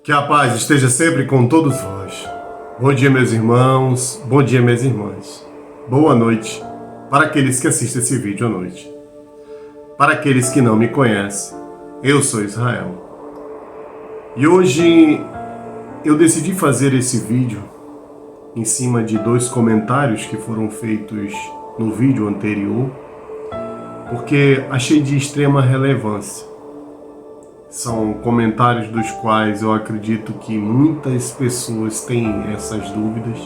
Que a paz esteja sempre com todos vós. Bom dia, meus irmãos. Bom dia, minhas irmãs. Boa noite para aqueles que assistem esse vídeo à noite. Para aqueles que não me conhecem, eu sou Israel. E hoje eu decidi fazer esse vídeo em cima de 2 comentários que foram feitos no vídeo anterior, porque achei de extrema relevância. São comentários dos quais eu acredito que muitas pessoas têm essas dúvidas,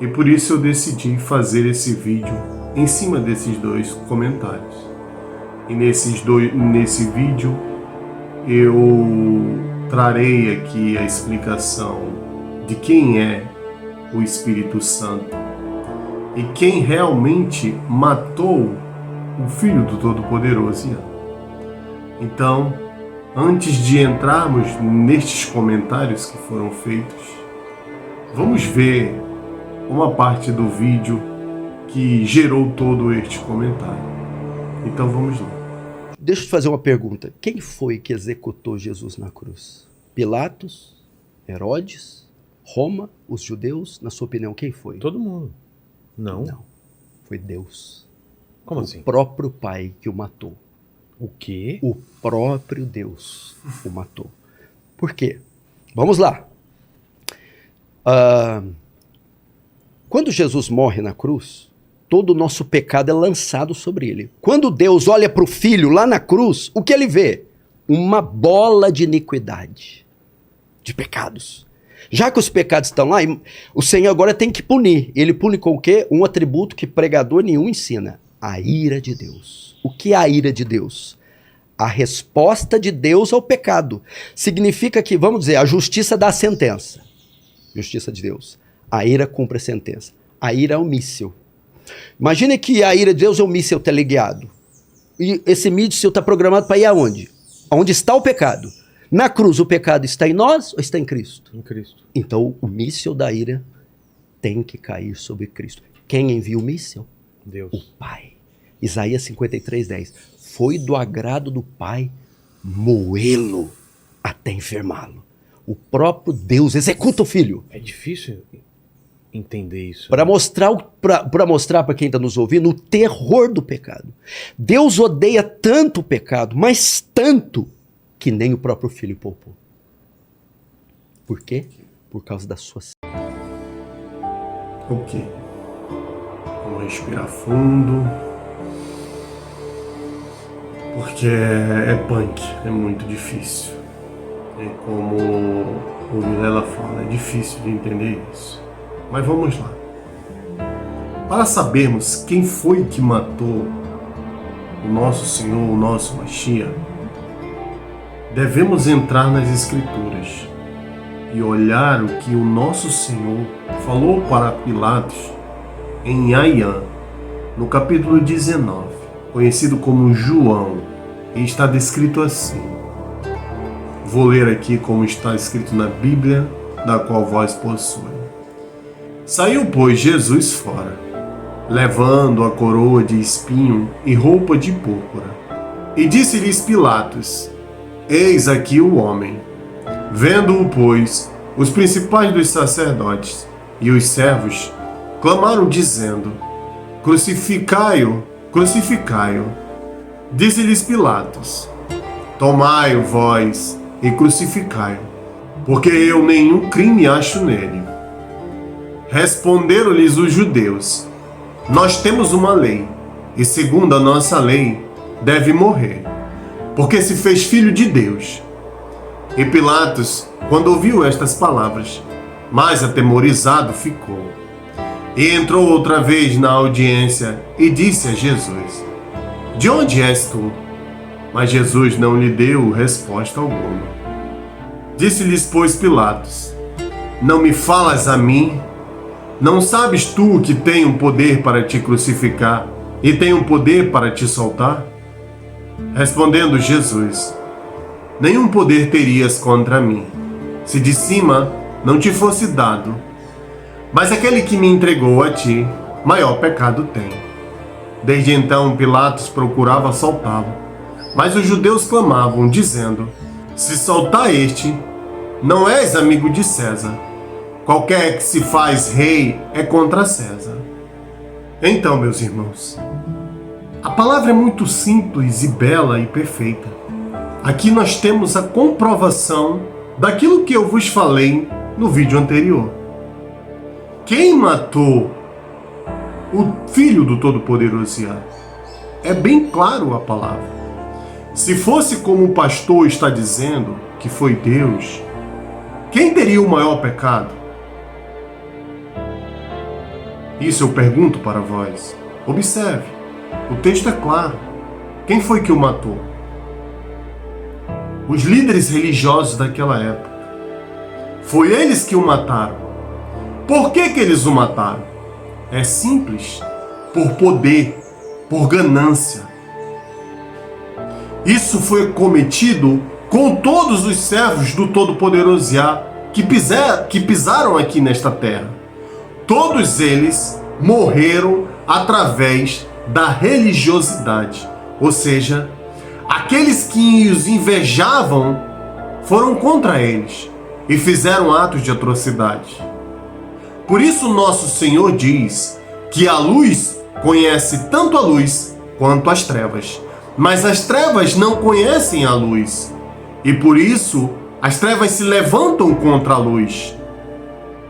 e por isso eu decidi fazer esse vídeo em cima desses 2 comentários. E nesse vídeo eu trarei aqui a explicação de quem é o Espírito Santo e quem realmente matou o Filho do Todo-Poderoso. Então, antes de entrarmos nestes comentários que foram feitos, vamos ver uma parte do vídeo que gerou todo este comentário. Então vamos lá. Deixa eu te fazer uma pergunta. Quem foi que executou Jesus na cruz? Pilatos? Herodes? Roma? Os judeus? Na sua opinião, quem foi? Todo mundo. Não. Não. Foi Deus. Como assim? O próprio Pai que o matou. O quê? O próprio Deus o matou. Por quê? Vamos lá. Quando Jesus morre na cruz, todo o nosso pecado é lançado sobre ele. Quando Deus olha para o Filho lá na cruz, o que ele vê? Uma bola de iniquidade, de pecados. Já que os pecados estão lá, o Senhor agora tem que punir. Ele pune com o quê? Um atributo que pregador nenhum ensina. A ira de Deus. O que é a ira de Deus? A resposta de Deus ao pecado. Significa que, vamos dizer, a justiça dá a sentença. Justiça de Deus. A ira cumpre a sentença. A ira é um míssil. Imagine que a ira de Deus é um míssil teleguiado. E esse míssil está programado para ir aonde? Onde está o pecado? Na cruz, o pecado está em nós ou está em Cristo? Em Cristo. Então, o míssil da ira tem que cair sobre Cristo. Quem envia o míssil? Deus. O Pai. Isaías 53:10. Foi do agrado do Pai moê-lo até enfermá-lo. O próprio Deus executa o Filho. É difícil entender isso. Para mostrar para quem está nos ouvindo o terror do pecado. Deus odeia tanto o pecado, mas tanto, que nem o próprio Filho poupou. Por quê? Por causa da sua... Ok. Vamos respirar fundo. Porque é punk, é muito difícil. É como o Vilela fala, é difícil de entender isso. Mas vamos lá. Para sabermos quem foi que matou o nosso Senhor, o nosso Mashiach, devemos entrar nas Escrituras e olhar o que o nosso Senhor falou para Pilatos em Ayã, no capítulo 19, conhecido como João, e está descrito assim. Vou ler aqui como está escrito na Bíblia, da qual vós possuem. Saiu, pois, Jesus fora, levando a coroa de espinho e roupa de púrpura. E disse-lhes Pilatos: Eis aqui o homem. Vendo-o, pois, os principais dos sacerdotes e os servos clamaram, dizendo: Crucificai-o, crucificai-o. Disse-lhes Pilatos: Tomai-o vós e crucificai-o, porque eu nenhum crime acho nele. Responderam-lhes os judeus: Nós temos uma lei, e segundo a nossa lei, deve morrer, porque se fez filho de Deus. E Pilatos, quando ouviu estas palavras, mais atemorizado ficou. E entrou outra vez na audiência e disse a Jesus: De onde és tu? Mas Jesus não lhe deu resposta alguma. Disse-lhes, pois, Pilatos: Não me falas a mim? Não sabes tu que tenho poder para te crucificar e tenho poder para te soltar? Respondendo Jesus: Nenhum poder terias contra mim, se de cima não te fosse dado. Mas aquele que me entregou a ti, maior pecado tem. Desde então Pilatos procurava soltá-lo, mas os judeus clamavam, dizendo: Se soltar este, não és amigo de César. Qualquer que se faz rei é contra César. Então, meus irmãos, a palavra é muito simples e bela e perfeita. Aqui nós temos a comprovação daquilo que eu vos falei no vídeo anterior. Quem matou o Filho do Todo-Poderoso Yahvé? É bem claro a palavra. Se fosse como o pastor está dizendo, que foi Deus, quem teria o maior pecado? Isso eu pergunto para vós. Observe, o texto é claro. Quem foi que o matou? Os líderes religiosos daquela época. Foi eles que o mataram. Por que eles o mataram? É simples. Por poder, por ganância. Isso foi cometido com todos os servos do Todo-Poderoso Yahvé que pisaram aqui nesta terra. Todos eles morreram através da religiosidade. Ou seja, aqueles que os invejavam foram contra eles e fizeram atos de atrocidade. Por isso nosso Senhor diz que a luz conhece tanto a luz quanto as trevas. Mas as trevas não conhecem a luz. E por isso as trevas se levantam contra a luz.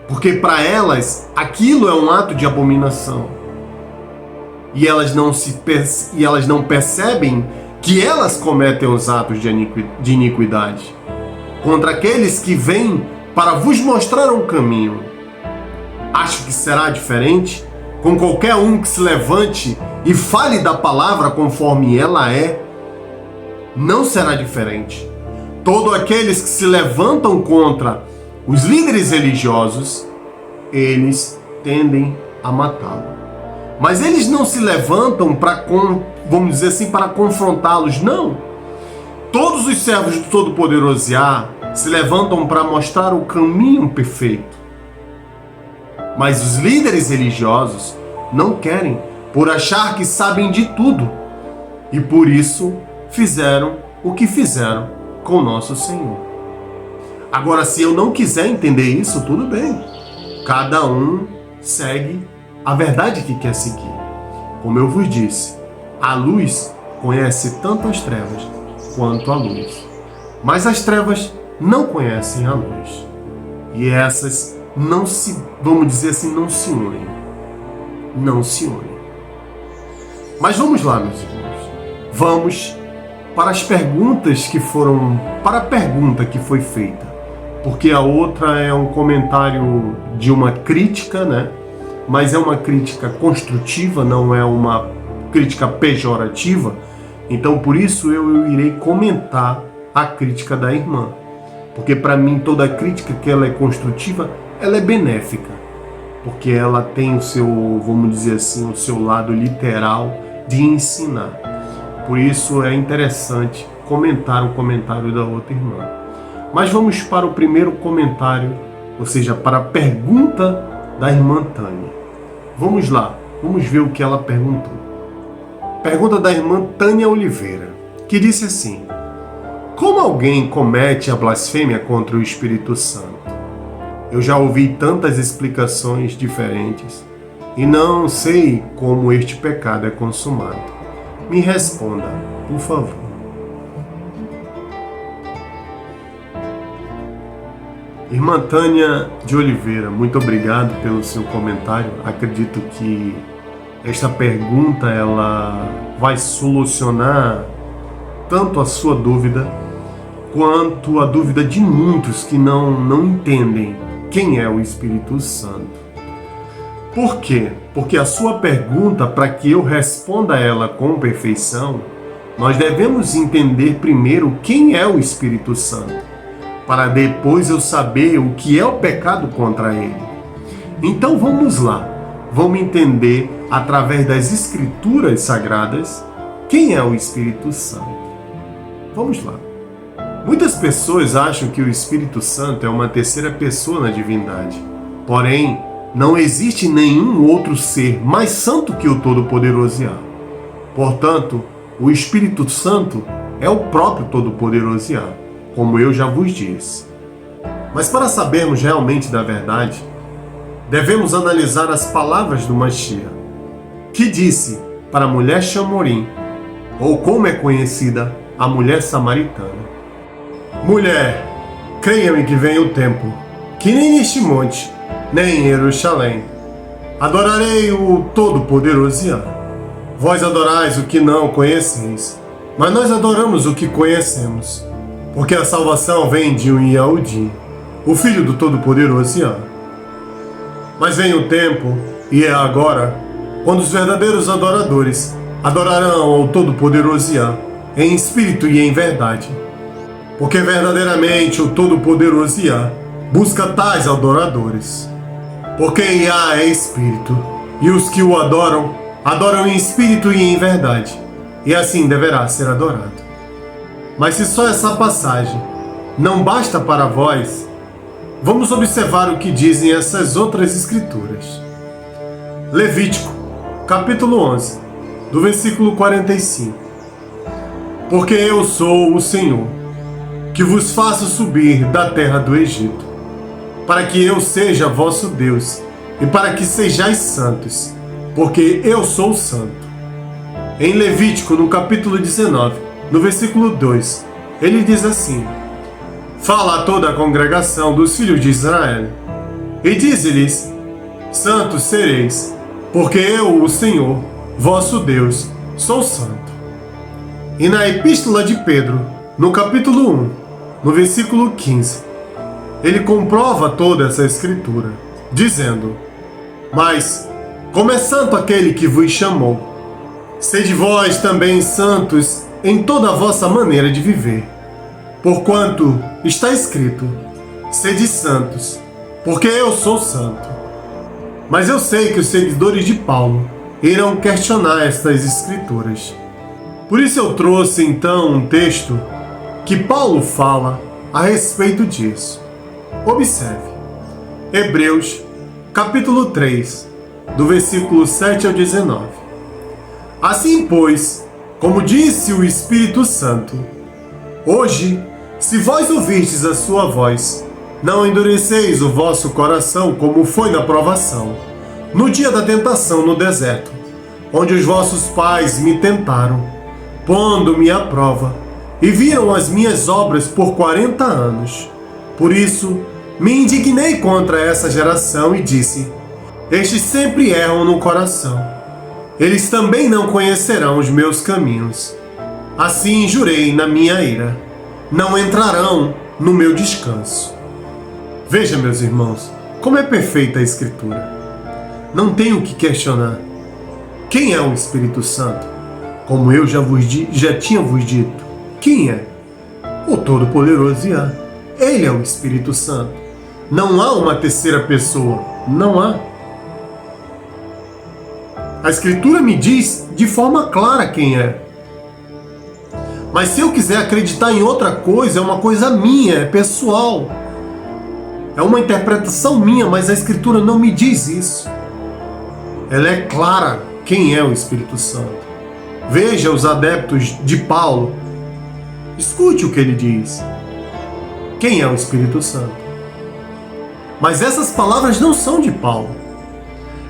Porque para elas aquilo é um ato de abominação. E elas não percebem que elas cometem os atos de iniquidade contra aqueles que vêm para vos mostrar um caminho. Acho que será diferente com qualquer um que se levante e fale da palavra conforme ela é. Não será diferente. Todos aqueles que se levantam contra os líderes religiosos, eles tendem a matá-lo. Mas eles não se levantam para, vamos dizer assim, para confrontá-los, não. Todos os servos do Todo-Poderoso Yahvé se levantam para mostrar o caminho perfeito. Mas os líderes religiosos não querem, por achar que sabem de tudo. E por isso fizeram o que fizeram com nosso Senhor. Agora, se eu não quiser entender isso, tudo bem. Cada um segue a verdade que quer seguir. Como eu vos disse, a luz conhece tanto as trevas quanto a luz. Mas as trevas não conhecem a luz. E essas não se, vamos dizer assim, não se unem. Não se unem. Mas vamos lá, meus irmãos. Vamos para as perguntas que foram... Para a pergunta que foi feita. Porque a outra é um comentário de uma crítica, né? Mas é uma crítica construtiva, não é uma crítica pejorativa. Então, por isso, eu irei comentar a crítica da irmã. Porque, para mim, toda crítica que ela é construtiva, ela é benéfica. Porque ela tem o seu, vamos dizer assim, o seu lado literal de ensinar. Por isso, é interessante comentar o comentário da outra irmã. Mas vamos para o primeiro comentário, ou seja, para a pergunta da irmã Tânia. Vamos lá, vamos ver o que ela perguntou. Pergunta da irmã Tânia Oliveira, que disse assim: como alguém comete a blasfêmia contra o Espírito Santo? Eu já ouvi tantas explicações diferentes e não sei como este pecado é consumado. Me responda, por favor. Irmã Tânia de Oliveira, muito obrigado pelo seu comentário. Acredito que esta pergunta ela vai solucionar tanto a sua dúvida quanto a dúvida de muitos que não entendem quem é o Espírito Santo. Por quê? Porque a sua pergunta, para que eu responda a ela com perfeição, nós devemos entender primeiro quem é o Espírito Santo, para depois eu saber o que é o pecado contra ele. Então vamos lá, vamos entender através das Escrituras Sagradas quem é o Espírito Santo. Vamos lá. Muitas pessoas acham que o Espírito Santo é uma terceira pessoa na divindade. Porém, não existe nenhum outro ser mais santo que o Todo-Poderoso Yahvé. Portanto, o Espírito Santo é o próprio Todo-Poderoso Yahvé, como eu já vos disse. Mas para sabermos realmente da verdade, devemos analisar as palavras do Mashiach, que disse para a mulher Chamorim, ou como é conhecida, a mulher samaritana: mulher, creia-me que vem o tempo, que nem neste monte, nem em Jerusalém, adorarei o Todo-Poderoso Yah. Vós adorais o que não conheceis, mas nós adoramos o que conhecemos, porque a salvação vem de um Yahudi, o Filho do Todo-Poderoso Yah. Mas vem o tempo, e é agora, quando os verdadeiros adoradores adorarão ao Todo-Poderoso Yah, em espírito e em verdade. Porque verdadeiramente o Todo-Poderoso Yah busca tais adoradores. Porque Yah é espírito, e os que o adoram, adoram em espírito e em verdade, e assim deverá ser adorado. Mas se só essa passagem não basta para vós, vamos observar o que dizem essas outras escrituras. Levítico, capítulo 11, do versículo 45. Porque eu sou o Senhor, que vos faço subir da terra do Egito, para que eu seja vosso Deus, e para que sejais santos, porque eu sou santo. Em Levítico, no capítulo 19, no versículo 2, ele diz assim: fala a toda a congregação dos filhos de Israel, e dize-lhes: santos sereis, porque eu, o Senhor, vosso Deus, sou santo. E na Epístola de Pedro, no capítulo 1, no versículo 15, ele comprova toda essa escritura, dizendo: mas, como é santo aquele que vos chamou, sede vós também santos em toda a vossa maneira de viver. Porquanto está escrito: sede santos, porque eu sou santo. Mas eu sei que os seguidores de Paulo irão questionar estas escrituras. Por isso eu trouxe então um texto que Paulo fala a respeito disso. Observe. Hebreus, capítulo 3, do versículo 7 ao 19. Assim, pois, como disse o Espírito Santo, hoje, se vós ouvistes a sua voz, não endureceis o vosso coração como foi na provação, no dia da tentação no deserto, onde os vossos pais me tentaram, pondo-me à prova, e viram as minhas obras por 40 anos. Por isso, me indignei contra essa geração e disse: estes sempre erram no coração. Eles também não conhecerão os meus caminhos. Assim jurei na minha ira: não entrarão no meu descanso. Veja, meus irmãos, como é perfeita a Escritura. Não tenho o que questionar. Quem é o Espírito Santo? Como eu já tinha vos dito. Quem é? O Todo-Poderoso Yah. Ele é o Espírito Santo. Não há uma terceira pessoa. Não há. A Escritura me diz de forma clara quem é. Mas se eu quiser acreditar em outra coisa, é uma coisa minha, é pessoal. É uma interpretação minha, mas a Escritura não me diz isso. Ela é clara quem é o Espírito Santo. Veja os adeptos de Paulo. Escute o que ele diz. Quem é o Espírito Santo? Mas essas palavras não são de Paulo.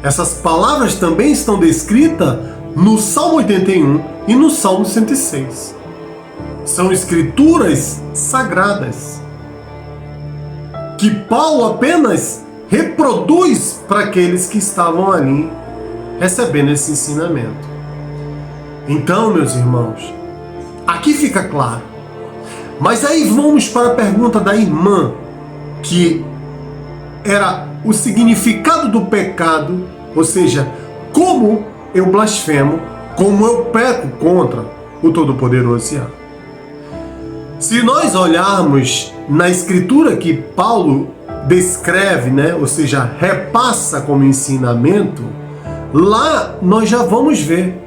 Essas palavras também estão descritas no Salmo 81 e no Salmo 106. São escrituras sagradas que Paulo apenas reproduz para aqueles que estavam ali recebendo esse ensinamento. Então, meus irmãos, aqui fica claro. Mas aí vamos para a pergunta da irmã, que era o significado do pecado, ou seja, como eu blasfemo, como eu peco contra o Todo-Poderoso Yah. Se nós olharmos na escritura que Paulo descreve, ou seja, repassa como ensinamento, lá nós já vamos ver.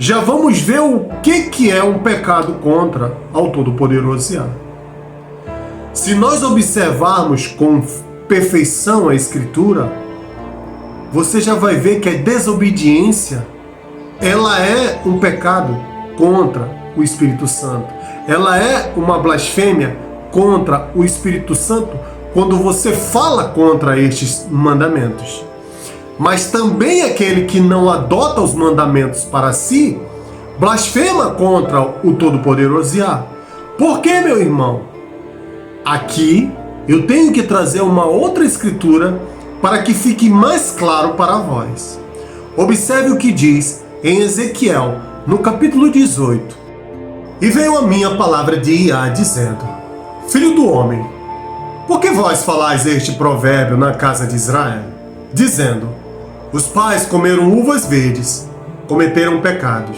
Já vamos ver o que é um pecado contra ao Todo-Poderoso Yah. Se nós observarmos com perfeição a Escritura, você já vai ver que a desobediência, ela é um pecado contra o Espírito Santo. Ela é uma blasfêmia contra o Espírito Santo quando você fala contra estes mandamentos. Mas também aquele que não adota os mandamentos para si, blasfema contra o Todo-Poderoso Yah. Por que, meu irmão? Aqui eu tenho que trazer uma outra escritura para que fique mais claro para vós. Observe o que diz em Ezequiel, no capítulo 18. E veio a mim a palavra de Iá, dizendo: Filho do homem, por que vós falais este provérbio na casa de Israel? Dizendo: Os pais comeram uvas verdes, cometeram pecados,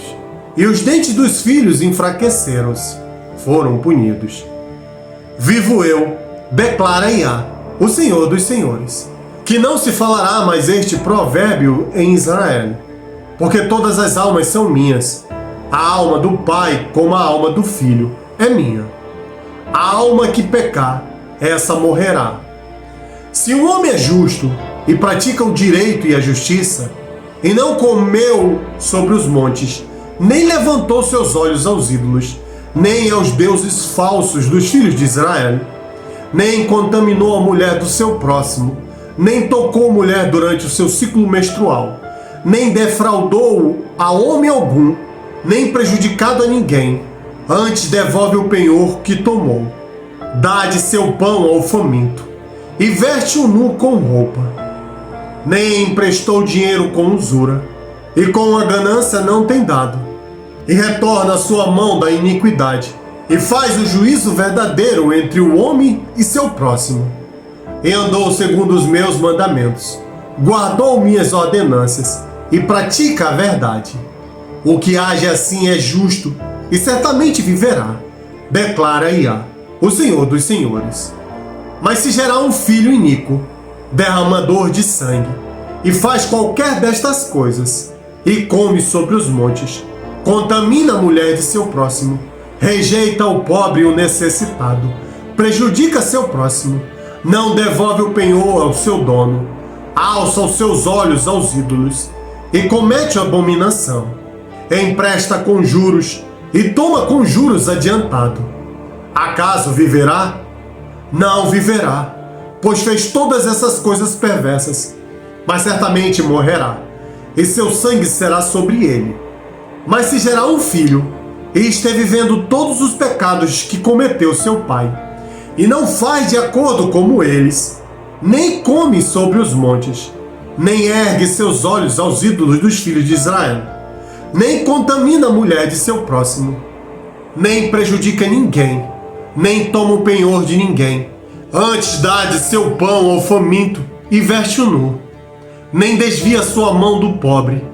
e os dentes dos filhos enfraqueceram-se, foram punidos. Vivo eu, declara Iá, o Senhor dos Senhores, que não se falará mais este provérbio em Israel, porque todas as almas são minhas. A alma do pai, como a alma do filho, é minha. A alma que pecar, essa morrerá. Se um homem é justo e pratica o direito e a justiça, e não comeu sobre os montes, nem levantou seus olhos aos ídolos, nem aos deuses falsos dos filhos de Israel, nem contaminou a mulher do seu próximo, nem tocou mulher durante o seu ciclo menstrual, nem defraudou a homem algum, nem prejudicado a ninguém, antes devolve o penhor que tomou. Dá de seu pão ao faminto, e veste o nu com roupa. Nem emprestou dinheiro com usura, e com a ganância não tem dado. E retorna a sua mão da iniquidade, e faz o juízo verdadeiro entre o homem e seu próximo. E andou segundo os meus mandamentos, guardou minhas ordenanças, e pratica a verdade. O que age assim é justo, e certamente viverá, declara Iá, o Senhor dos Senhores. Mas se gerar um filho iníquo, derramador de sangue, e faz qualquer destas coisas, e come sobre os montes, contamina a mulher de seu próximo, rejeita o pobre e o necessitado, prejudica seu próximo, não devolve o penhor ao seu dono, alça os seus olhos aos ídolos, e comete abominação, empresta com juros, e toma com juros adiantado. Acaso viverá? Não viverá, pois fez todas essas coisas perversas, mas certamente morrerá, e seu sangue será sobre ele. Mas se gerar um filho, e esteve vendo todos os pecados que cometeu seu pai, e não faz de acordo como eles, nem come sobre os montes, nem ergue seus olhos aos ídolos dos filhos de Israel, nem contamina a mulher de seu próximo, nem prejudica ninguém, nem toma o penhor de ninguém, antes dá de seu pão ao faminto e veste o nu, nem desvia sua mão do pobre,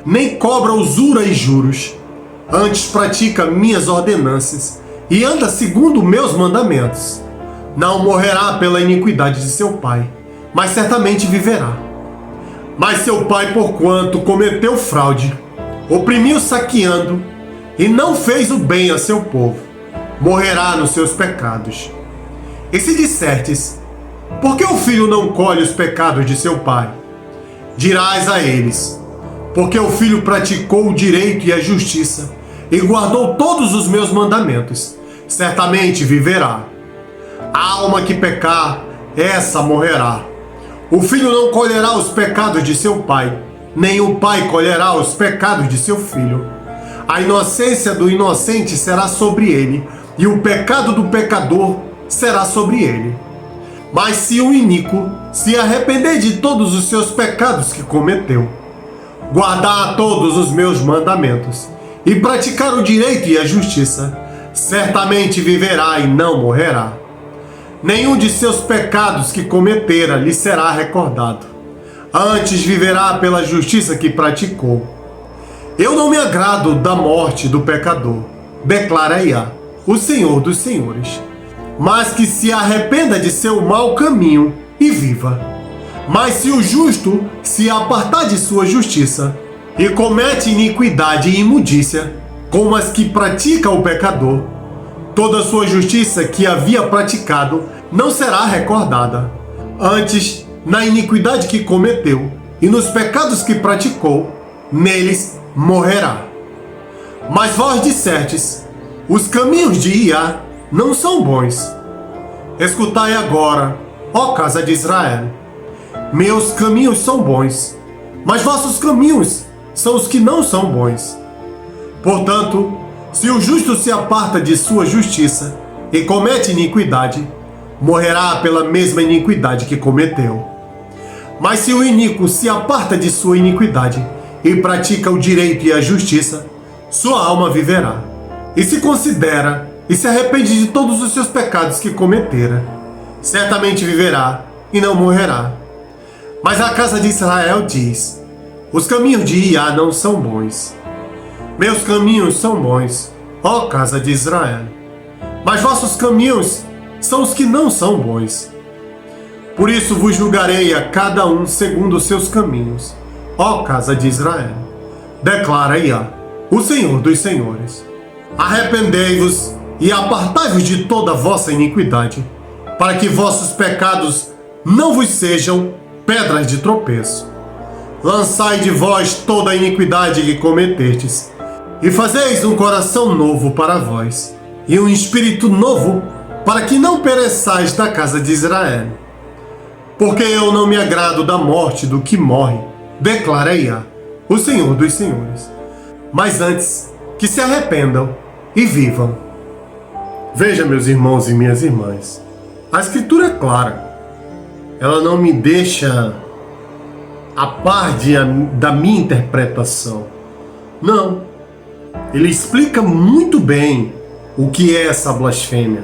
nem cobra usura e juros, antes pratica minhas ordenanças e anda segundo meus mandamentos. Não morrerá pela iniquidade de seu pai, mas certamente viverá. Mas seu pai, porquanto cometeu fraude, oprimiu saqueando e não fez o bem a seu povo, morrerá nos seus pecados. E se dissertes: por que o filho não colhe os pecados de seu pai? Dirás a eles: porque o filho praticou o direito e a justiça, e guardou todos os meus mandamentos, certamente viverá. A alma que pecar, essa morrerá. O filho não colherá os pecados de seu pai, nem o pai colherá os pecados de seu filho. A inocência do inocente será sobre ele, e o pecado do pecador será sobre ele. Mas se o iníquo se arrepender de todos os seus pecados que cometeu, guardar todos os meus mandamentos, e praticar o direito e a justiça, certamente viverá e não morrerá. Nenhum de seus pecados que cometera lhe será recordado. Antes viverá pela justiça que praticou. Eu não me agrado da morte do pecador, declara Iá, o Senhor dos Senhores, mas que se arrependa de seu mau caminho e viva. Mas se o justo se apartar de sua justiça e comete iniquidade e imundícia, como as que pratica o pecador, toda a sua justiça que havia praticado não será recordada. Antes, na iniquidade que cometeu e nos pecados que praticou, neles morrerá. Mas vós dissertes: os caminhos de Iá não são bons. Escutai agora, ó casa de Israel. Meus caminhos são bons, mas vossos caminhos são os que não são bons. Portanto, se o justo se aparta de sua justiça e comete iniquidade, morrerá pela mesma iniquidade que cometeu. Mas se o iníquo se aparta de sua iniquidade e pratica o direito e a justiça, sua alma viverá, e se considera e se arrepende de todos os seus pecados que cometera. Certamente viverá e não morrerá. Mas a casa de Israel diz: os caminhos de Iá não são bons. Meus caminhos são bons, ó casa de Israel. Mas vossos caminhos são os que não são bons. Por isso vos julgarei a cada um segundo os seus caminhos, ó casa de Israel. Declara Iá, o Senhor dos Senhores. Arrependei-vos e apartai-vos de toda a vossa iniquidade, para que vossos pecados não vos sejam pedras de tropeço. Lançai de vós toda a iniquidade que cometerdes, e fazeis um coração novo para vós, e um espírito novo, para que não pereçais da casa de Israel. Porque eu não me agrado da morte do que morre, declara Iá, o Senhor dos Senhores. Mas antes, que se arrependam e vivam. Veja, meus irmãos e minhas irmãs, a Escritura é clara. Ela não me deixa a par da minha interpretação. Não. Ele explica muito bem o que é essa blasfêmia,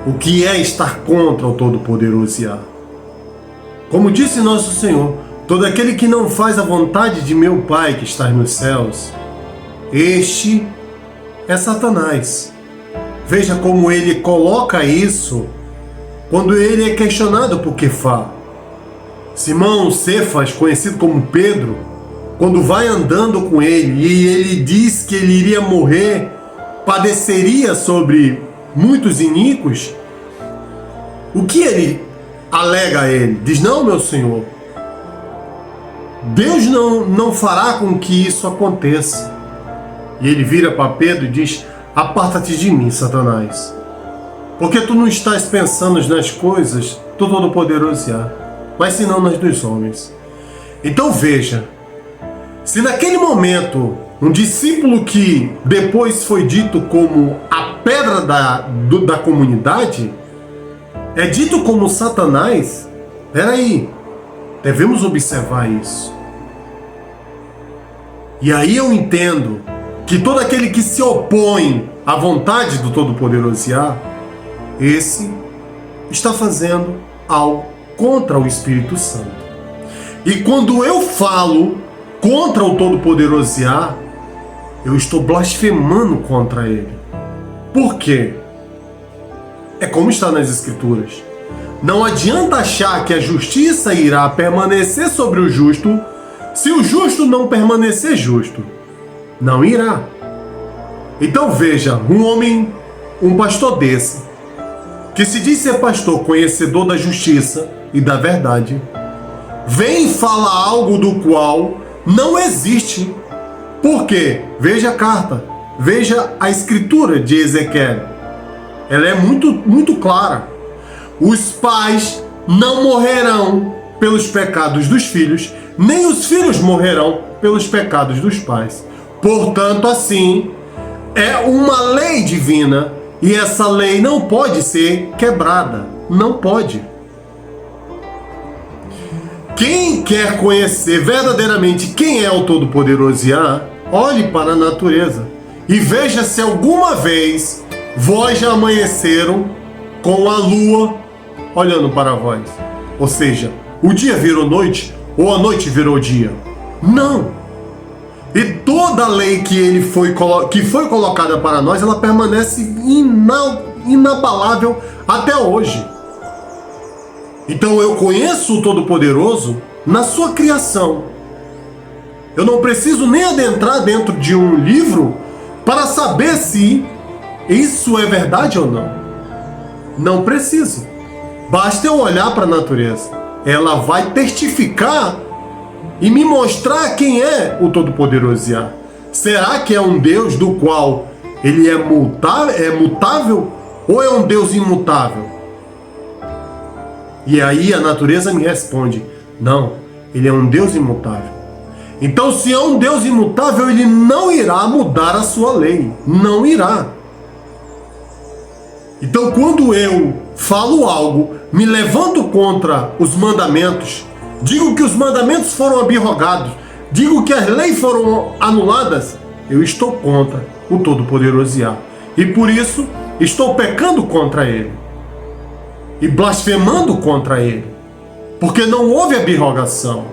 o que é estar contra o Todo-Poderoso Iá. Como disse nosso Senhor, todo aquele que não faz a vontade de meu Pai que está nos céus, este é Satanás. Veja como ele coloca isso quando ele é questionado por Quefá. Simão Cefas, conhecido como Pedro, quando vai andando com ele e ele diz que ele iria morrer, padeceria sobre muitos iníquos, o que ele alega a ele? Diz: não, meu Senhor, Deus não fará com que isso aconteça. E ele vira para Pedro e diz: aparta-te de mim, Satanás, porque tu não estás pensando nas coisas do Todo-Poderoso Iá, mas senão nas dos homens. Então veja, se naquele momento um discípulo que depois foi dito como a pedra da comunidade é dito como Satanás, peraí, devemos observar isso. E aí eu entendo que todo aquele que se opõe à vontade do Todo-Poderoso Iá, esse está fazendo algo contra o Espírito Santo. E quando eu falo contra o Todo-Poderoso Iá, eu estou blasfemando contra ele. Por quê? É como está nas Escrituras. Não adianta achar que a justiça irá permanecer sobre o justo se o justo não permanecer justo. Não irá. Então veja, um pastor desse, que se diz ser pastor conhecedor da justiça e da verdade, vem e fala algo do qual não existe. Por quê? Veja a carta, veja a escritura de Ezequiel. Ela é muito clara. Os pais não morrerão pelos pecados dos filhos, nem os filhos morrerão pelos pecados dos pais. Portanto, assim, é uma lei divina e essa lei não pode ser quebrada. Não pode. Quem quer conhecer verdadeiramente quem é o Todo-Poderoso Iá, olhe para a natureza e veja se alguma vez vós já amanheceram com a lua olhando para vós. Ou seja, o dia virou noite ou a noite virou dia. Não. E toda a lei que foi colocada para nós, ela permanece inabalável até hoje. Então eu conheço o Todo-Poderoso na sua criação. Eu não preciso nem adentrar dentro de um livro para saber se isso é verdade ou não. Não preciso. Basta eu olhar para a natureza. Ela vai testificar e me mostrar quem é o Todo-Poderoso Iá. Será que é um Deus do qual ele é mutável ou é um Deus imutável? E aí a natureza me responde: não, ele é um Deus imutável. Então, se é um Deus imutável, ele não irá mudar a sua lei. Não irá. Então, quando eu falo algo, me levanto contra os mandamentos, digo que os mandamentos foram abrogados, digo que as leis foram anuladas, eu estou contra o Todo-Poderoso Yahvé. E por isso, estou pecando contra ele. E blasfemando contra ele. Porque não houve abrogação.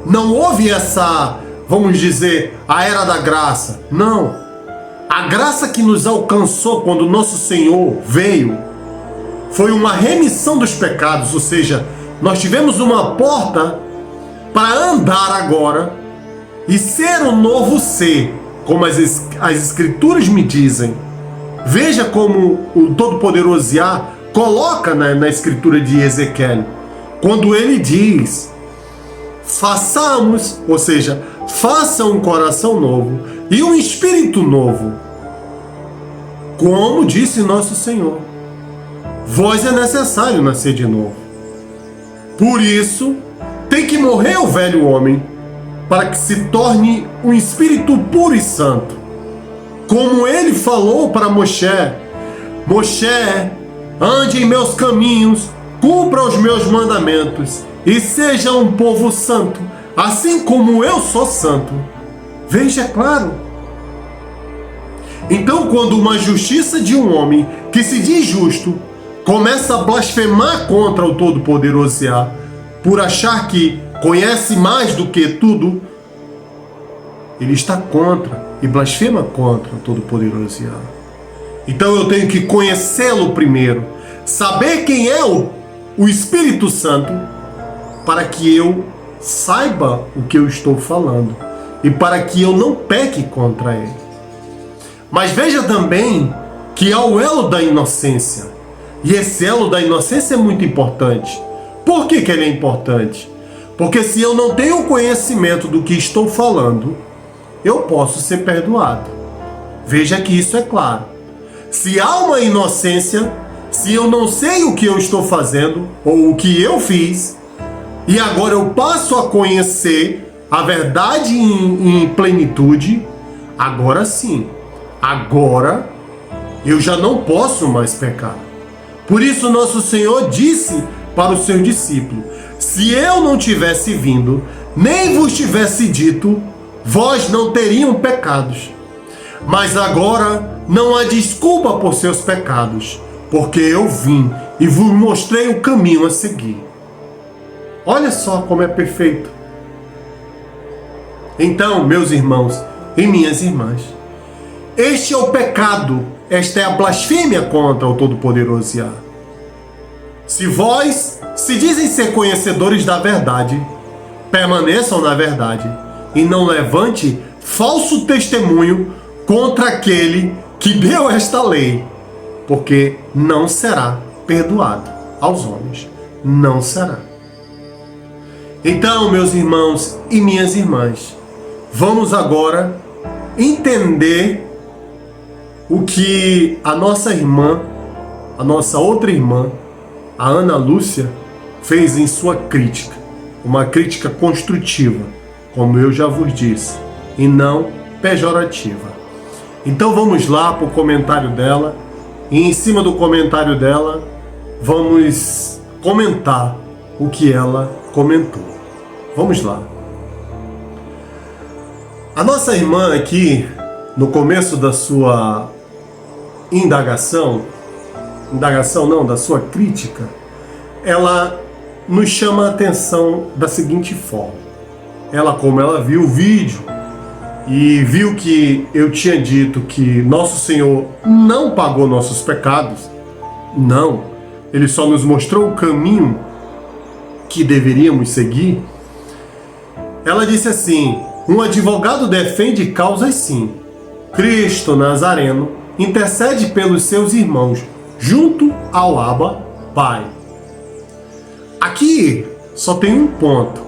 Não houve essa, vamos dizer, a era da graça. Não. A graça que nos alcançou quando nosso Senhor veio foi uma remissão dos pecados, ou seja, nós tivemos uma porta para andar agora e ser um novo ser, como as Escrituras me dizem. Veja como o Todo-Poderoso Yahvé coloca na Escritura de Ezequiel, quando ele diz: façamos, ou seja, faça um coração novo e um espírito novo. Como disse nosso Senhor, vós é necessário nascer de novo. Por isso, tem que morrer o velho homem, para que se torne um espírito puro e santo. Como ele falou para Moshe: Moshe, ande em meus caminhos, cumpra os meus mandamentos e seja um povo santo, assim como eu sou santo. Veja, claro. Então, quando uma justiça de um homem que se diz justo começa a blasfemar contra o Todo-Poderoso Yahvé, por achar que conhece mais do que tudo, ele está contra e blasfema contra o Todo-Poderoso Yahvé. Então eu tenho que conhecê-lo primeiro, saber quem é o Espírito Santo, para que eu saiba o que eu estou falando e para que eu não peque contra ele. Mas veja também que há o elo da inocência, e esse elo da inocência é muito importante. Por que ele é importante? Porque se eu não tenho conhecimento do que estou falando, eu posso ser perdoado. Veja que isso é claro. Se há uma inocência, se eu não sei o que eu estou fazendo ou o que eu fiz, e agora eu passo a conhecer a verdade em plenitude, agora sim, agora eu já não posso mais pecar. Por isso nosso Senhor disse para o seu discípulo: se eu não tivesse vindo, nem vos tivesse dito, vós não teriam pecados. Mas agora não há desculpa por seus pecados, porque eu vim e vos mostrei o caminho a seguir. Olha só como é perfeito. Então, meus irmãos e minhas irmãs, este é o pecado, esta é a blasfêmia contra o Todo-Poderoso Yahvé. Se vós se dizem ser conhecedores da verdade, permaneçam na verdade e não levante falso testemunho contra aquele que deu esta lei, porque não será perdoado aos homens. Não será. Então, meus irmãos e minhas irmãs, vamos agora entender o que a nossa irmã, a nossa outra irmã, a Ana Lúcia, fez em sua crítica. Uma crítica construtiva, como eu já vos disse, e não pejorativa. Então vamos lá para o comentário dela, e em cima do comentário dela, vamos comentar o que ela comentou. Vamos lá. A nossa irmã aqui, no começo da sua da sua crítica, ela nos chama a atenção da seguinte forma. Como ela viu o vídeo e viu que eu tinha dito que nosso Senhor não pagou nossos pecados, não, ele só nos mostrou o caminho que deveríamos seguir. Ela disse assim: um advogado defende causas sim. Cristo Nazareno intercede pelos seus irmãos junto ao Abba Pai. Aqui só tem um ponto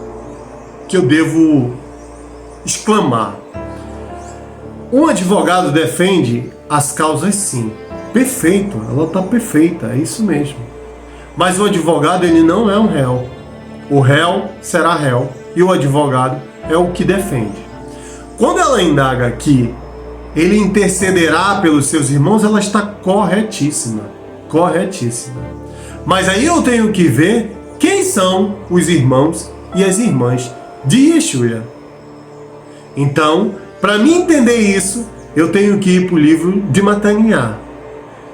que eu devo exclamar. Um advogado defende as causas sim. Perfeito, ela está perfeita, é isso mesmo. Mas o advogado, ele não é um réu. O réu será réu e o advogado é o que defende. Quando ela indaga que ele intercederá pelos seus irmãos, ela está corretíssima. Corretíssima. Mas aí eu tenho que ver quem são os irmãos e as irmãs de Yeshua. Então, para mim entender isso, eu tenho que ir para o livro de Mataniá.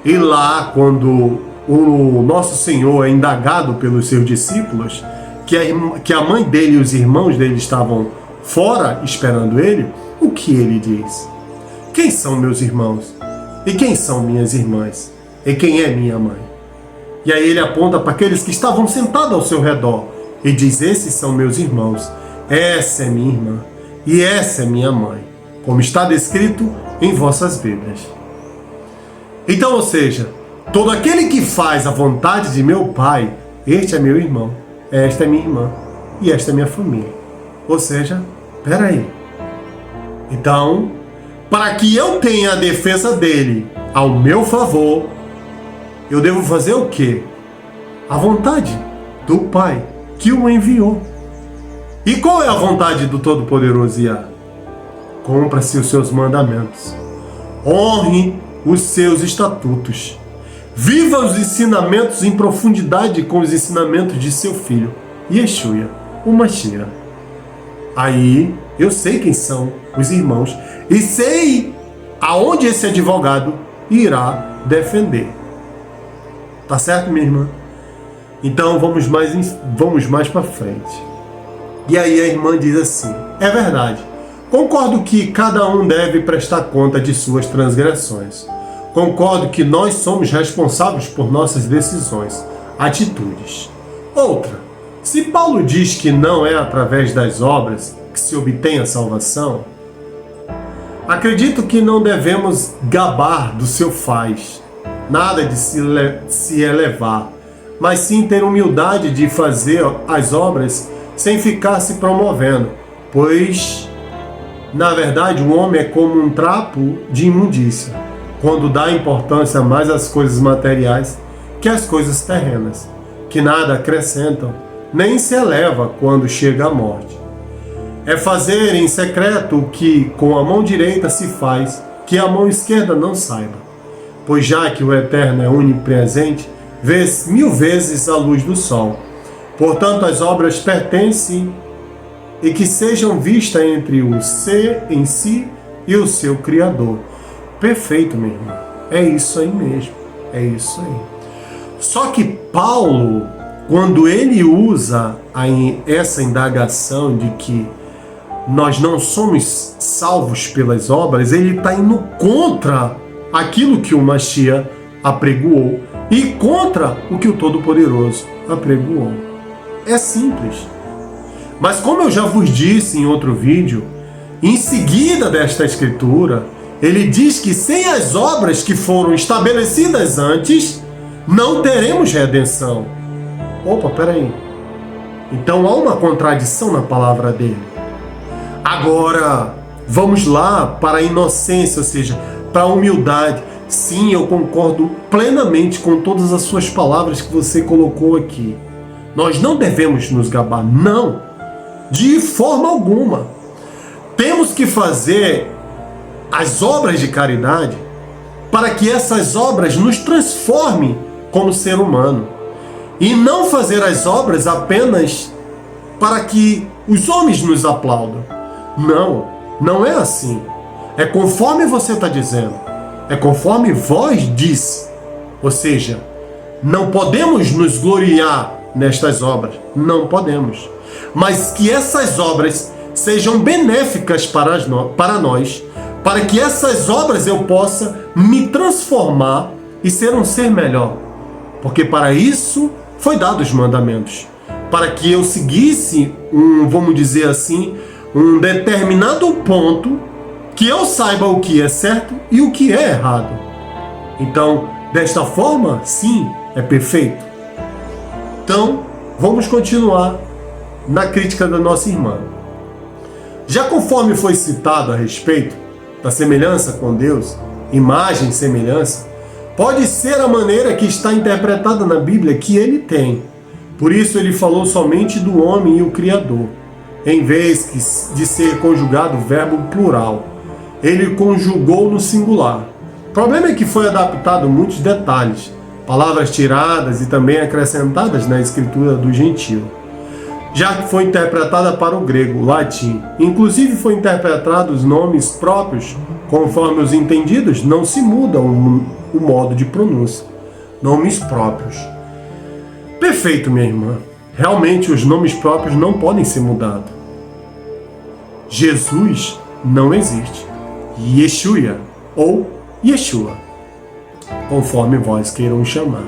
E lá, quando o nosso Senhor é indagado pelos seus discípulos, que a mãe dele e os irmãos dele estavam fora esperando ele, o que ele diz? Quem são meus irmãos? E quem são minhas irmãs? E quem é minha mãe? E aí ele aponta para aqueles que estavam sentados ao seu redor e diz: esses são meus irmãos, essa é minha irmã e essa é minha mãe, como está descrito em vossas Bíblias. Então, ou seja, todo aquele que faz a vontade de meu Pai, este é meu irmão, esta é minha irmã e esta é minha família. Ou seja, peraí. Então, para que eu tenha a defesa dele ao meu favor, eu devo fazer o quê? A vontade do Pai que o enviou. E qual é a vontade do Todo-Poderoso Yah? Cumpra-se os seus mandamentos. Honre os seus estatutos. Viva os ensinamentos em profundidade com os ensinamentos de seu filho, Yeshua, o Mashiach. Aí eu sei quem são os irmãos e sei aonde esse advogado irá defender. Tá certo, minha irmã? Então vamos mais para frente. E aí a irmã diz assim: é verdade, concordo que cada um deve prestar conta de suas transgressões. Concordo que nós somos responsáveis por nossas decisões, atitudes. Outra, se Paulo diz que não é através das obras que se obtém a salvação, acredito que não devemos gabar do seu faz, nada de se elevar, mas sim ter humildade de fazer as obras sem ficar se promovendo, pois, na verdade, o homem é como um trapo de imundícia, quando dá importância mais às coisas materiais que às coisas terrenas, que nada acrescentam, nem se eleva quando chega a morte. É fazer em secreto o que com a mão direita se faz, que a mão esquerda não saiba, pois já que o Eterno é onipresente, vê 1000 vezes a luz do sol. Portanto, as obras pertencem e que sejam vistas entre o ser em si e o seu Criador. Perfeito, meu irmão. É isso aí mesmo. É isso aí. Só que Paulo, quando ele usa essa indagação de que nós não somos salvos pelas obras, ele está indo contra aquilo que o Mashiach apregoou e contra o que o Todo-Poderoso apregoou. É simples. Mas como eu já vos disse em outro vídeo, em seguida desta escritura, ele diz que sem as obras que foram estabelecidas antes, não teremos redenção. Opa, peraí. Então há uma contradição na palavra dele. Agora, vamos lá para a inocência, ou seja, para a humildade. Sim, eu concordo plenamente com todas as suas palavras que você colocou aqui. Nós não devemos nos gabar, não. De forma alguma. Temos que fazer as obras de caridade para que essas obras nos transformem como ser humano. E não fazer as obras apenas para que os homens nos aplaudam. Não, não é assim. É conforme você está dizendo. É conforme vós disse. Ou seja, não podemos nos gloriar nestas obras. Não podemos. Mas que essas obras sejam benéficas para nós, para que essas obras eu possa me transformar e ser um ser melhor. Porque para isso foi dado os mandamentos. Para que eu seguisse vamos dizer assim, um determinado ponto que eu saiba o que é certo e o que é errado. Então, desta forma, sim, é perfeito. Então, vamos continuar na crítica da nossa irmã. Já conforme foi citado a respeito da semelhança com Deus, imagem e semelhança, Pode ser a maneira que está interpretada na Bíblia que ele tem. Por isso ele falou somente do homem e o Criador, em vez de ser conjugado o verbo plural. Ele conjugou no singular. O problema é que foi adaptado muitos detalhes, palavras tiradas e também acrescentadas na escritura do gentio, já que foi interpretada para o grego, o latim. Inclusive foi interpretado os nomes próprios, conforme os entendidos, não se muda o modo de pronúncia. Nomes próprios. Perfeito, minha irmã. Realmente os nomes próprios não podem ser mudados. Jesus não existe. Yeshua ou Yeshua, conforme vós queiram chamar.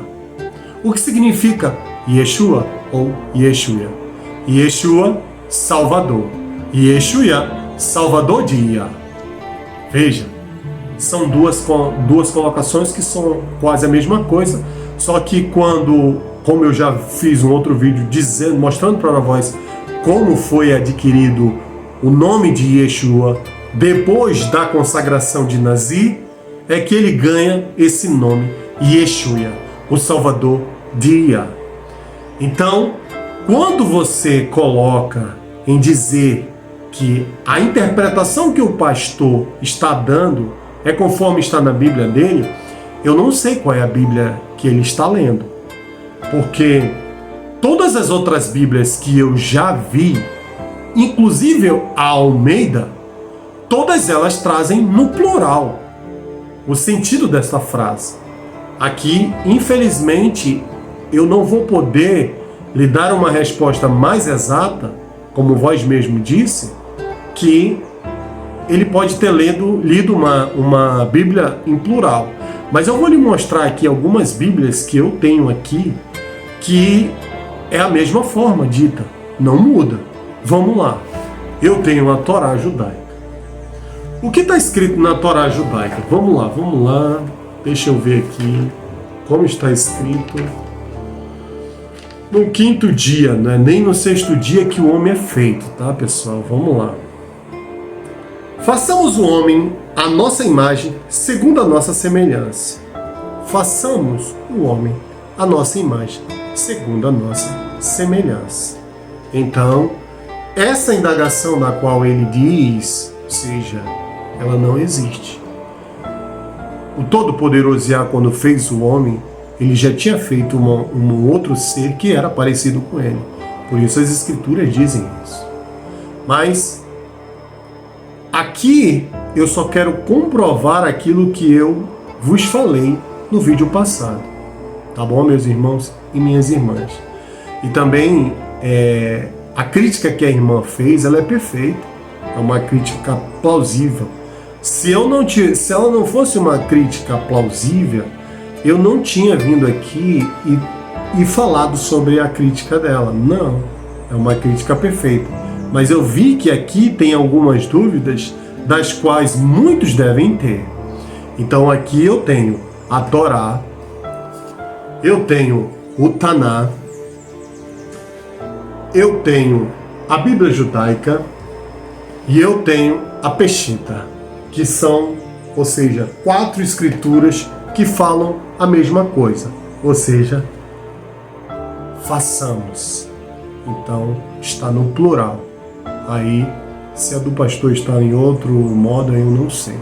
O que significa Yeshua ou Yeshua? Yeshua, Salvador. Yeshua, Salvador de Ia. Veja, são duas colocações que são quase a mesma coisa, só que como eu já fiz um outro vídeo mostrando para vós como foi adquirido o nome de Yeshua depois da consagração de Nazir, é que ele ganha esse nome, Yeshua, o Salvador de Ia. Então, quando você coloca em dizer que a interpretação que o pastor está dando é conforme está na Bíblia dele, eu não sei qual é a Bíblia que ele está lendo. Porque todas as outras Bíblias que eu já vi, inclusive a Almeida, todas elas trazem no plural o sentido dessa frase. Aqui, infelizmente, eu não vou poder lhe dar uma resposta mais exata, como vós mesmo disse, que ele pode ter lido uma Bíblia em plural. Mas eu vou lhe mostrar aqui algumas Bíblias que eu tenho aqui, que é a mesma forma dita, não muda. Vamos lá. Eu tenho a Torá judaica. O que está escrito na Torá judaica? Vamos lá. Deixa eu ver aqui como está escrito. No quinto dia, não é nem no sexto dia que o homem é feito, tá, pessoal? Vamos lá. Façamos o homem à nossa imagem, segundo a nossa semelhança. Façamos o homem à nossa imagem, segundo a nossa semelhança. Então, essa indagação na qual ele diz, ou seja, ela não existe. O Todo-Poderoso Yah, quando fez o homem, ele já tinha feito um outro ser que era parecido com ele. Por isso as escrituras dizem isso. Mas aqui eu só quero comprovar aquilo que eu vos falei no vídeo passado. Tá bom, meus irmãos e minhas irmãs? E também a crítica que a irmã fez, ela é perfeita. É uma crítica plausível. Se ela não fosse uma crítica plausível, eu não tinha vindo aqui e falado sobre a crítica dela. Não, é uma crítica perfeita. Mas eu vi que aqui tem algumas dúvidas das quais muitos devem ter. Então aqui eu tenho a Torá, eu tenho o Taná, eu tenho a Bíblia judaica e eu tenho a Peshitta, que são, ou seja, 4 escrituras que falam a mesma coisa, ou seja, façamos. Então está no plural. Aí, se a do pastor está em outro modo, eu não sei.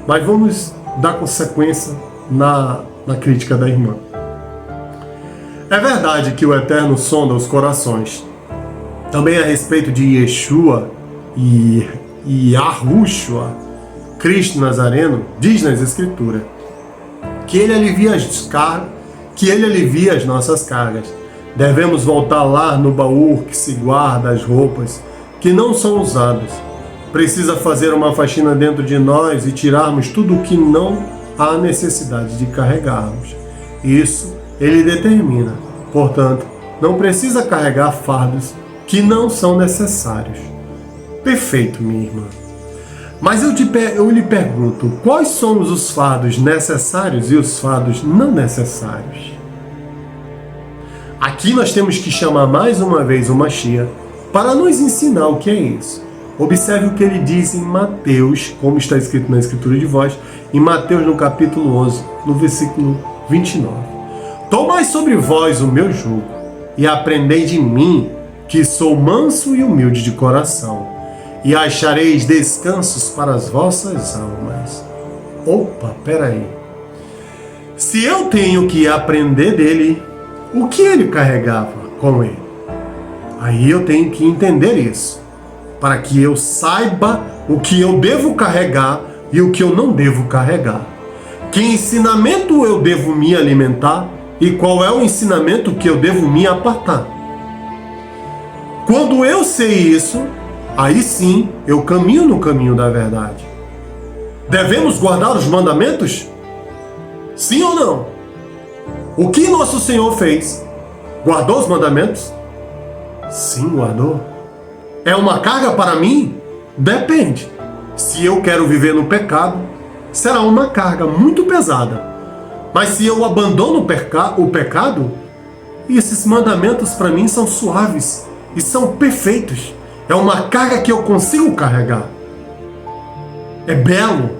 Mas vamos dar consequência na crítica da irmã. É verdade que o Eterno sonda os corações. Também a respeito de Yeshua e Yahushua, Cristo Nazareno, diz nas Escrituras que ele alivia as nossas cargas. Devemos voltar lá no baú que se guarda as roupas que não são usadas. Precisa fazer uma faxina dentro de nós e tirarmos tudo o que não há necessidade de carregarmos. Isso ele determina. Portanto, não precisa carregar fardos que não são necessários. Perfeito, minha irmã. Mas eu lhe pergunto, quais são os fardos necessários e os fardos não necessários? Aqui nós temos que chamar mais uma vez o Mashiach para nos ensinar o que é isso. Observe o que ele diz em Mateus, como está escrito na Escritura de Vós, em Mateus no capítulo 11, no versículo 29. Tomai sobre vós o meu jugo, e aprendei de mim, que sou manso e humilde de coração, e achareis descansos para as vossas almas. Opa, peraí. Se eu tenho que aprender dele, o que ele carregava com ele? Aí eu tenho que entender isso, para que eu saiba o que eu devo carregar e o que eu não devo carregar. Que ensinamento eu devo me alimentar e qual é o ensinamento que eu devo me apartar. Quando eu sei isso, aí sim eu caminho no caminho da verdade. Devemos guardar os mandamentos? Sim ou não? O que nosso Senhor fez? Guardou os mandamentos? Sim, guardou. É uma carga para mim? Depende. Se eu quero viver no pecado, será uma carga muito pesada. Mas se eu abandono o pecado, esses mandamentos para mim são suaves e são perfeitos. É uma carga que eu consigo carregar. É belo.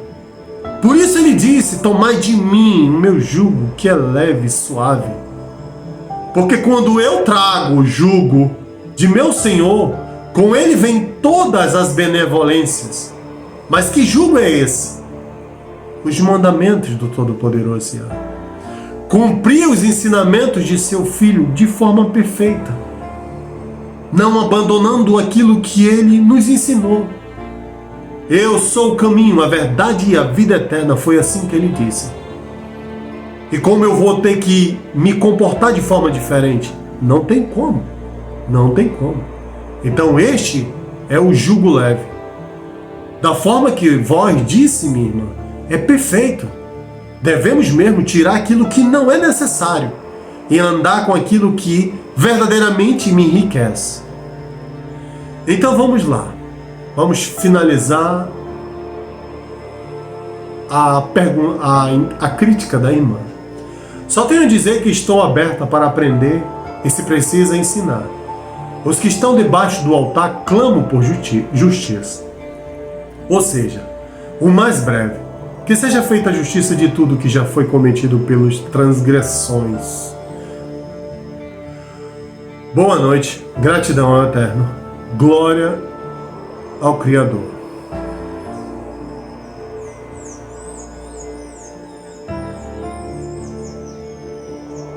Por isso ele disse: tomai de mim o meu jugo, que é leve e suave. Porque quando eu trago o jugo de meu Senhor, com ele vem todas as benevolências. Mas que jugo é esse? Os mandamentos do Todo-Poderoso Yahweh. Cumprir os ensinamentos de seu Filho de forma perfeita, não abandonando aquilo que ele nos ensinou. Eu sou o caminho, a verdade e a vida eterna, foi assim que ele disse. E como eu vou ter que me comportar de forma diferente? Não tem como. Não tem como. Então este é o jugo leve. Da forma que vós disse, minha irmã, é perfeito. Devemos mesmo tirar aquilo que não é necessário e andar com aquilo que verdadeiramente me enriquece. Então vamos lá. Vamos finalizar a crítica da irmã. Só tenho a dizer que estou aberta para aprender e, se precisa, ensinar. Os que estão debaixo do altar clamam por justiça. Ou seja, o mais breve, que seja feita a justiça de tudo que já foi cometido pelas transgressões. Boa noite, gratidão ao Eterno, glória ao Criador.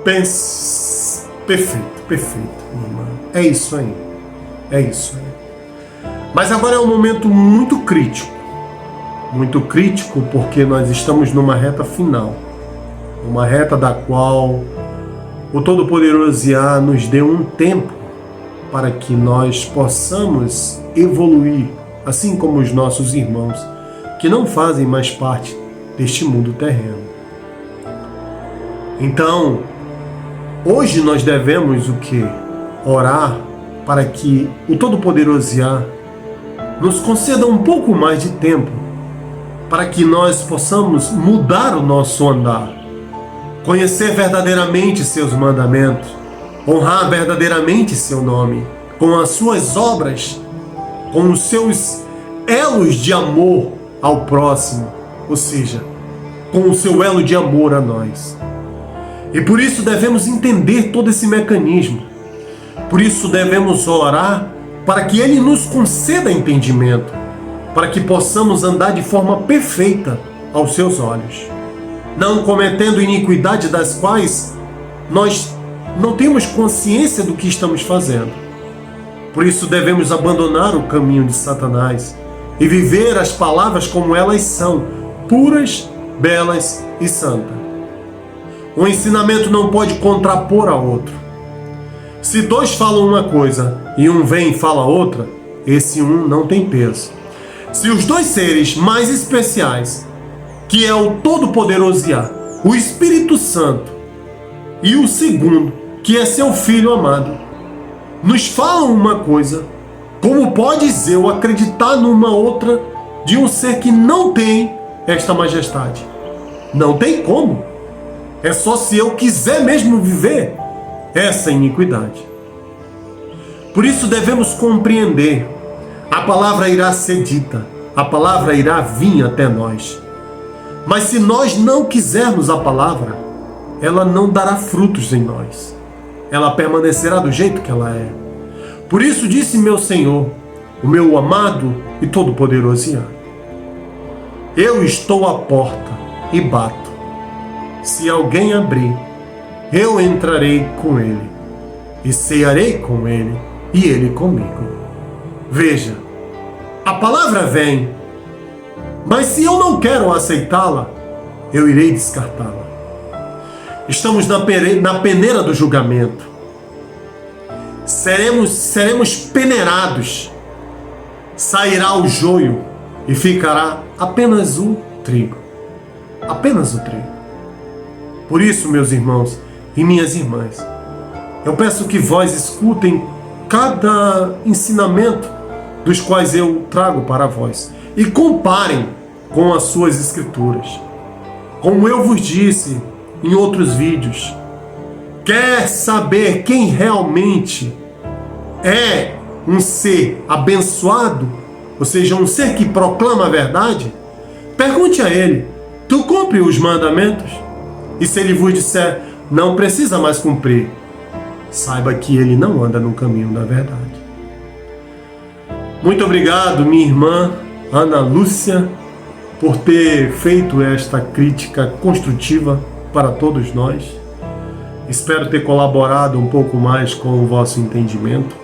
Perfeito, perfeito, irmã. É isso aí. É isso aí. Mas agora é um momento muito crítico. Muito crítico porque nós estamos numa reta final. Uma reta da qual o Todo-Poderoso Yah nos deu um tempo para que nós possamos evoluir, assim como os nossos irmãos que não fazem mais parte deste mundo terreno. Então, hoje nós devemos o quê? Orar para que o Todo-Poderoso Yah nos conceda um pouco mais de tempo para que nós possamos mudar o nosso andar, conhecer verdadeiramente seus mandamentos, honrar verdadeiramente seu nome, com as suas obras, com os seus elos de amor ao próximo, ou seja, com o seu elo de amor a nós. E por isso devemos entender todo esse mecanismo. Por isso devemos orar para que Ele nos conceda entendimento, para que possamos andar de forma perfeita aos seus olhos, não cometendo iniquidade das quais nós não temos consciência do que estamos fazendo. Por isso devemos abandonar o caminho de Satanás e viver as palavras como elas são, puras, belas e santas. O ensinamento não pode contrapor a outro. Se dois falam uma coisa e um vem e fala outra, esse um não tem peso. Se os dois seres mais especiais, que é o Todo-Poderoso Yah, o Espírito Santo, e o segundo, que é seu Filho amado, nos falam uma coisa, como podes eu acreditar numa outra de um ser que não tem esta majestade? Não tem como. É só se eu quiser mesmo viver essa iniquidade. Por isso devemos compreender A palavra irá ser dita, a palavra irá vir até nós. Mas se nós não quisermos a palavra, ela não dará frutos em nós. Ela permanecerá do jeito que ela é. Por isso disse meu Senhor, o meu amado e todo-poderoso Yahvé: eu estou à porta e bato. Se alguém abrir, eu entrarei com ele, e cearei com ele, e ele comigo. Veja, a palavra vem, mas se eu não quero aceitá-la, eu irei descartá-la. Estamos na peneira do julgamento. Seremos peneirados. Sairá o joio e ficará apenas o trigo. Apenas o trigo. Por isso, meus irmãos e minhas irmãs, eu peço que vós escutem cada ensinamento dos quais eu trago para vós e comparem com as suas escrituras. Como eu vos disse em outros vídeos, quer saber quem realmente é um ser abençoado, ou seja, um ser que proclama a verdade? Pergunte a ele: tu cumpre os mandamentos? E se ele vos disser, não precisa mais cumprir, saiba que ele não anda no caminho da verdade. Muito obrigado, minha irmã Ana Lúcia, por ter feito esta crítica construtiva para todos nós. Espero ter colaborado um pouco mais com o vosso entendimento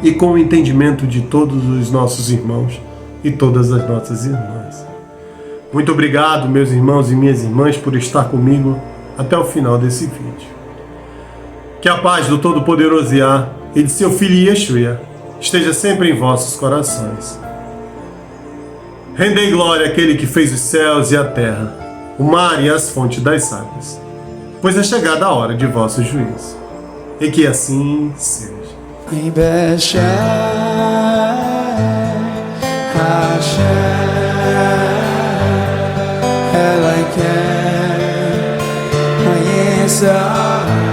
e com o entendimento de todos os nossos irmãos e todas as nossas irmãs. Muito obrigado, meus irmãos e minhas irmãs, por estar comigo até o final desse vídeo. Que a paz do Todo-Poderoso Yah e de seu Filho Yeshua esteja sempre em vossos corações. Rendei glória àquele que fez os céus e a terra, o mar e as fontes das águas, pois é chegada a hora de vosso juízo. E que assim seja. Like